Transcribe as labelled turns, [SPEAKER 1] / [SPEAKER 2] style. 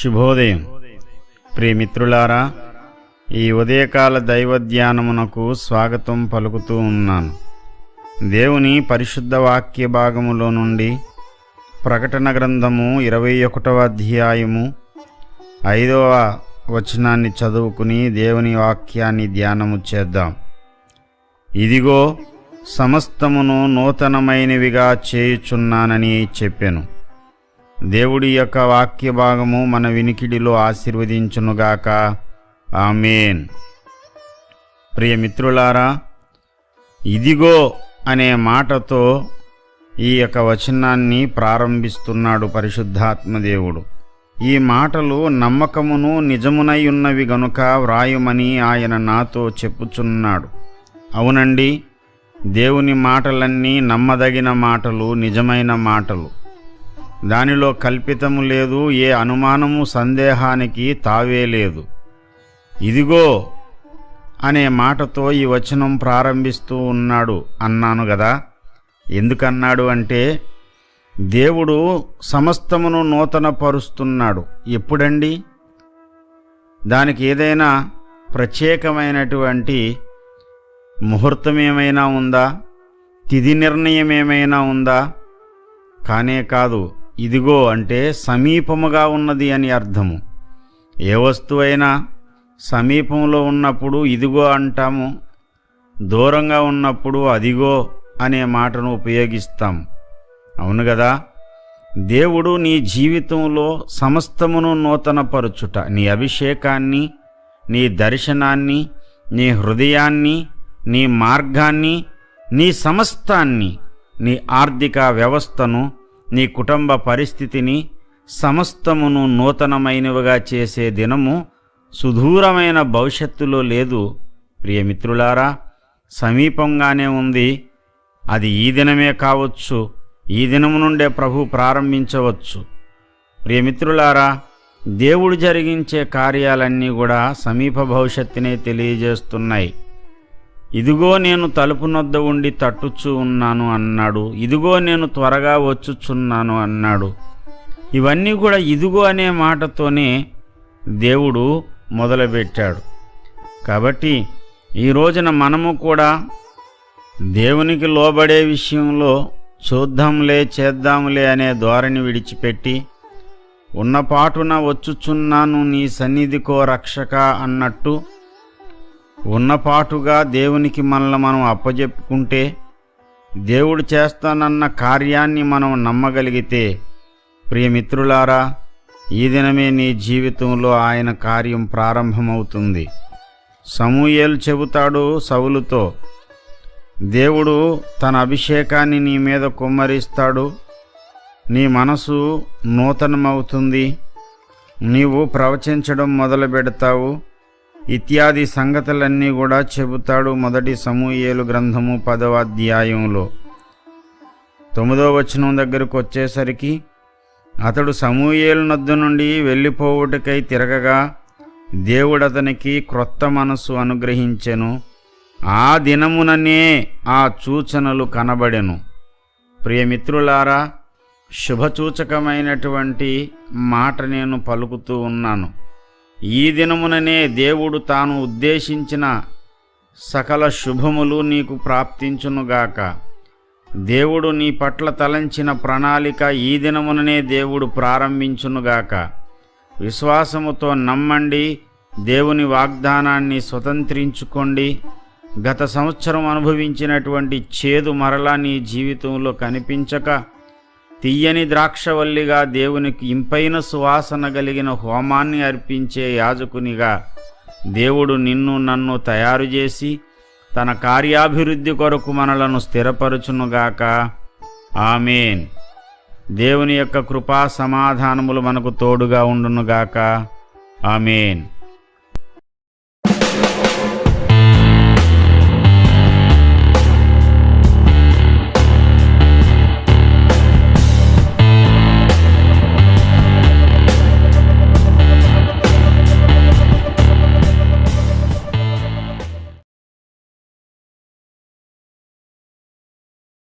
[SPEAKER 1] శుభోదయం. ప్రియమిత్రులారా, ఈ ఉదయకాల దైవధ్యానమునకు స్వాగతం పలుకుతూ ఉన్నాను. దేవుని పరిశుద్ధ వాక్య భాగములో నుండి ప్రకటన గ్రంథము 21వ అధ్యాయము 5వ వచనాన్ని చదువుకుని దేవుని వాక్యాన్ని ధ్యానము చేద్దాం. ఇదిగో సమస్తమును నూతనమైనవిగా చేయుచున్నానని చెప్పెను. దేవుడి యొక్క వాక్య భాగము మన వినికిడిలో ఆశీర్వదించునుగాక. ఆమేన్. ప్రియమిత్రులారా, ఇదిగో అనే మాటతో ఈ యొక్క వచనాన్ని ప్రారంభిస్తున్నాడు పరిశుద్ధాత్మ దేవుడు. ఈ మాటలు నమ్మకమును నిజమునై ఉన్నవి గనుక వ్రాయుమని ఆయన నాతో చెప్పుచున్నాడు. అవునండి, దేవుని మాటలన్నీ నమ్మదగిన మాటలు, నిజమైన మాటలు. దానిలో కల్పితము లేదు, ఏ అనుమానము సందేహానికి తావే లేదు. ఇదిగో అనే మాటతో ఈ వచనం ప్రారంభిస్తూ ఉన్నాడు అన్నాను కదా. ఎందుకన్నాడు అంటే, దేవుడు సమస్తమును నూతన పరుస్తున్నాడు. ఎప్పుడండి? దానికి ఏదైనా ప్రత్యేకమైనటువంటి ముహూర్తం ఏమైనా ఉందా? తిథి నిర్ణయం ఏమైనా ఉందా? కానే కాదు. ఇదిగో అంటే సమీపముగా ఉన్నది అని అర్థము. ఏ వస్తువైనా సమీపంలో ఉన్నప్పుడు ఇదిగో అంటాము, దూరంగా ఉన్నప్పుడు అదిగో అనే మాటను ఉపయోగిస్తాం. అవును కదా. దేవుడు నీ జీవితంలో సమస్తమును నూతనపరచుట, నీ అభిషేకాన్ని, నీ దర్శనాన్ని, నీ హృదయాన్ని, నీ మార్గాన్ని, నీ సమస్తాన్ని, నీ ఆర్థిక వ్యవస్థను, నీ కుటుంబ పరిస్థితిని సమస్తమును నూతనమైనవిగా చేసే దినము సుదూరమైన భవిష్యత్తులో లేదు. ప్రియమిత్రులారా, సమీపంగానే ఉంది. అది ఈ దినమే కావచ్చు, ఈ దినము నుండే ప్రభు ప్రారంభించవచ్చు. ప్రియమిత్రులారా, దేవుడు జరిగించే కార్యాలన్నీ కూడా సమీప భవిష్యత్తునే తెలియజేస్తున్నాయి. ఇదిగో నేను తలుపు నొద్ద ఉండి తట్టుచూ ఉన్నాను అన్నాడు. ఇదిగో నేను త్వరగా వచ్చుచున్నాను అన్నాడు. ఇవన్నీ కూడా ఇదిగో అనే మాటతోనే దేవుడు మొదలుపెట్టాడు. కాబట్టి ఈ రోజున మనము కూడా దేవునికి లోబడే విషయంలో చూద్దాంలే, చేద్దాంలే అనే ధోరణి విడిచిపెట్టి, ఉన్నపాటున వచ్చుచున్నాను నీ సన్నిధికో రక్షక అన్నట్టు ఉన్నపాటుగా దేవునికి మనల్ని మనం అప్పజెప్పుకుంటే, దేవుడు చేస్తానన్న కార్యాన్ని మనం నమ్మగలిగితే, ప్రియమిత్రులారా, ఈ దినమే నీ జీవితంలో ఆయన కార్యం ప్రారంభమవుతుంది. సమూయేలు చెబుతాడు సౌలుతో, దేవుడు తన అభిషేకాన్ని నీ మీద కుమ్మరిస్తాడు, నీ మనసు నూతనమవుతుంది, నీవు ప్రవచించడం మొదలు పెడతావు ఇత్యాది సంగతులన్నీ కూడా చెబుతాడు. మొదటి సమూయేలు గ్రంథము 10వ అధ్యాయంలో 9వ వచనం దగ్గరకు వచ్చేసరికి, అతడు సమూయేలు నద్దు నుండి వెళ్ళిపోవుటకై తిరగగా దేవుడు అతనికి క్రొత్త మనసు అనుగ్రహించెను. ఆ దినముననే ఆ సూచనలు కనబడెను. ప్రియమిత్రులారా, శుభసూచకమైనటువంటి మాట నేను పలుకుతూ ఉన్నాను. ఈ దినముననే దేవుడు తాను ఉద్దేశించిన సకల శుభములు నీకు ప్రాప్తించునుగాక. దేవుడు నీ పట్ల తలంచిన ప్రణాళిక ఈ దినముననే దేవుడు ప్రారంభించునుగాక. విశ్వాసముతో నమ్మండి, దేవుని వాగ్దానాన్ని స్వతంత్రించుకోండి. గత సంవత్సరం అనుభవించినటువంటి చేదు మరలా నీ జీవితంలో కనిపించక, తీయని ద్రాక్షవల్లిగా దేవునికి ఇంపైన సువాసన కలిగిన హోమాన్ని అర్పించే యాజకునిగా దేవుడు నిన్ను నన్ను తయారు చేసి తన కార్యాభివృద్ధి కొరకు మనలను స్థిరపరచునుగాక. ఆమేన్. దేవుని యొక్క కృపా సమాధానములు మనకు తోడుగా ఉండునుగాక. ఆమేన్.